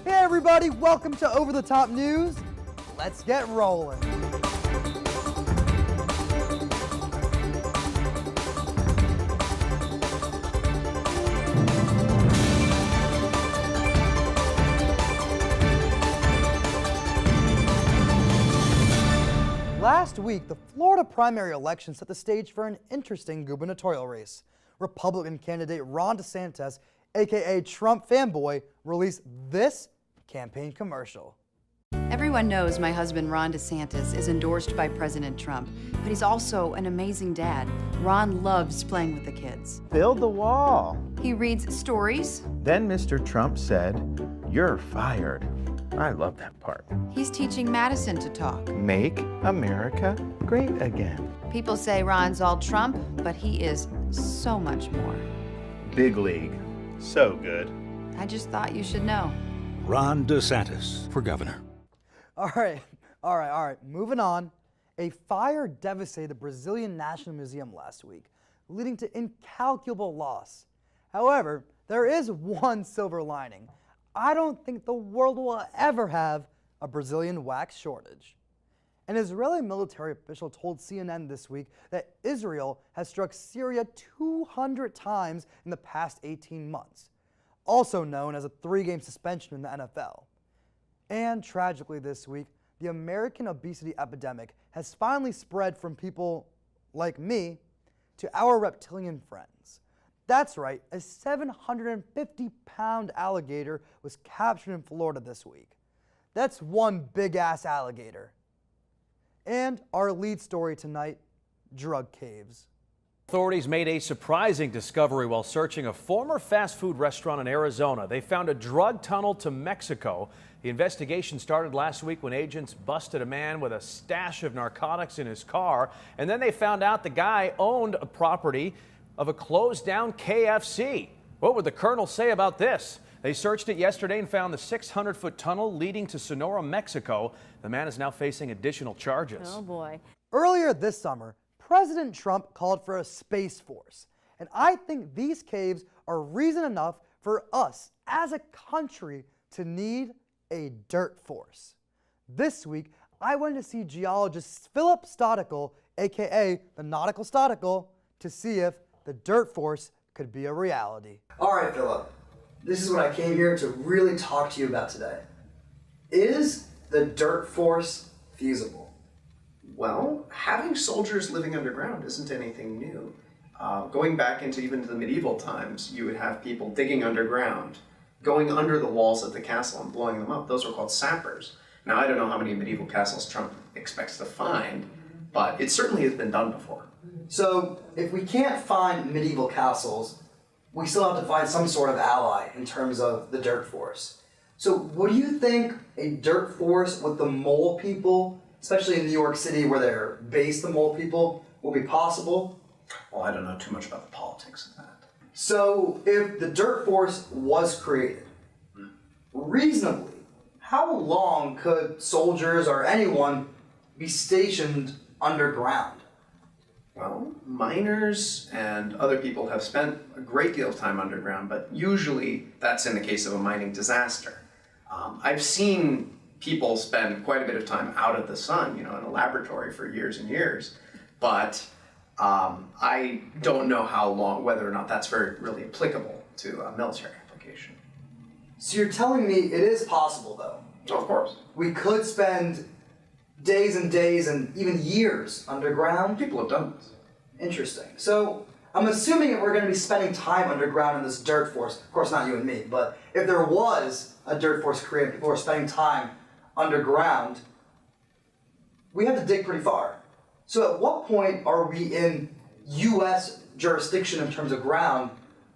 Hey everybody, welcome to Over the Top News. Let's get rolling. Last week, the Florida primary election set the stage for an interesting gubernatorial race. Republican candidate Ron DeSantis, aka Trump fanboy, released this campaign commercial. Everyone knows my husband Ron DeSantis is endorsed by President Trump, but he's also an amazing dad. Ron loves playing with the kids. Build the wall. He reads stories. Then Mr. Trump said, "You're fired." I love that part. He's teaching Madison to talk. Make America great again. People say Ron's all Trump, but he is so much more. Big league. So good. I just thought you should know. Ron DeSantis for governor. All right. Moving on. A fire devastated the Brazilian National Museum last week, leading to incalculable loss. However, there is one silver lining. I don't think the world will ever have a Brazilian wax shortage. An Israeli military official told CNN this week that Israel has struck Syria 200 times in the past 18 months, also known as a 3-game suspension in the NFL. And tragically this week, the American obesity epidemic has finally spread from people like me to our reptilian friends. That's right, a 750-pound alligator was captured in Florida this week. That's one big-ass alligator. And our lead story tonight, drug caves. Authorities made a surprising discovery while searching a former fast food restaurant in Arizona. They found a drug tunnel to Mexico. The investigation started last week when agents busted a man with a stash of narcotics in his car, and then they found out the guy owned a property of a closed-down KFC. What would the colonel say about this? They searched it yesterday and found the 600-foot tunnel leading to Sonora, Mexico. The man is now facing additional charges. Oh boy. Earlier this summer, President Trump called for a space force. And I think these caves are reason enough for us as a country to need a dirt force. This week, I went to see geologist Philip Stodical, aka the Nautical Stodical, to see if the dirt force could be a reality. All right, Philip. This is what I came here to really talk to you about today. Is the dirt force feasible? Well, having soldiers living underground isn't anything new. Going back into even the medieval times, you would have people digging underground, going under the walls of the castle and blowing them up. Those were called sappers. Now, I don't know how many medieval castles Trump expects to find, but it certainly has been done before. So, if we can't find medieval castles, we still have to find some sort of ally in terms of the dirt force. So, what do you think a dirt force with the mole people, especially in New York City where they're based, the mole people, will be possible? Well, I don't know too much about the politics of that. So, if the dirt force was created, reasonably, how long could soldiers or anyone be stationed underground? Well, miners and other people have spent a great deal of time underground, but usually that's in the case of a mining disaster. I've seen people spend quite a bit of time out of the sun, in a laboratory for years and years, but I don't know how long, whether or not that's really applicable to a military application. So you're telling me it is possible, though? Of course. We could spend days and days and even years underground? People have done this. Interesting. So I'm assuming that we're going to be spending time underground in this dirt force. Of course, not you and me, but if there was a dirt force created, people are spending time underground, we have to dig pretty far. So at what point are we in U.S. jurisdiction in terms of ground?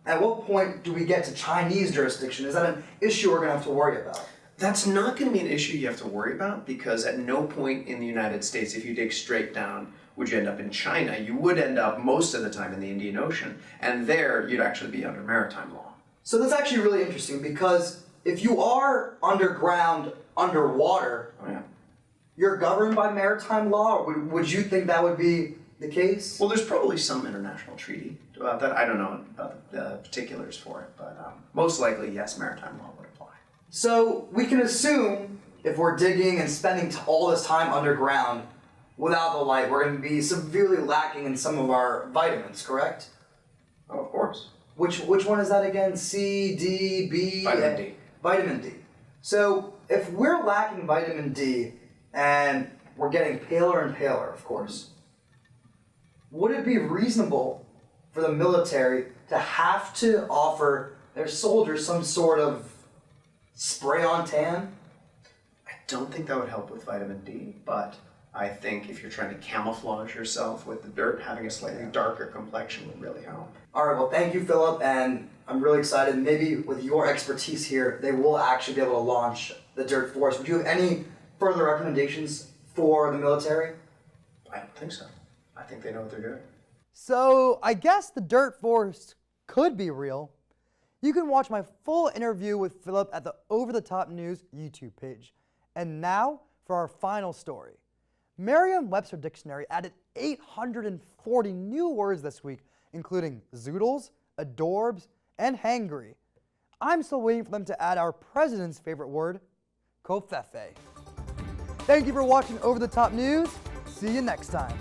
At what point do we get to Chinese jurisdiction? Is that an issue we're going to have to worry about? That's not going to be an issue you have to worry about, because at no point in the United States, if you dig straight down, would you end up in China. You would end up most of the time in the Indian Ocean, and there you'd actually be under maritime law. So that's actually really interesting, because if you are underground, underwater, you're governed by maritime law? Or would you think that would be the case? Well, there's probably some international treaty about that. I don't know about the particulars for it, but most likely, yes, maritime law would apply. So we can assume if we're digging and spending all this time underground without the light, we're going to be severely lacking in some of our vitamins, correct? Oh, of course. Which one is that again? C, D, B? Vitamin D. Vitamin D. So if we're lacking vitamin D and we're getting paler and paler, of course, would it be reasonable for the military to have to offer their soldiers some sort of spray-on tan? I don't think that would help with vitamin D, but I think if you're trying to camouflage yourself with the dirt, having a slightly darker complexion would really help. All right, well, thank you, Philip, and I'm really excited. Maybe with your expertise here, they will actually be able to launch the Dirt Force. Would you have any further recommendations for the military? I don't think so. I think they know what they're doing. So I guess the Dirt Force could be real. You can watch my full interview with Philip at the Over the Top News YouTube page. And now for our final story. Merriam-Webster Dictionary added 840 new words this week, including zoodles, adorbs, and hangry. I'm still waiting for them to add our president's favorite word, covfefe. Thank you for watching Over the Top News. See you next time.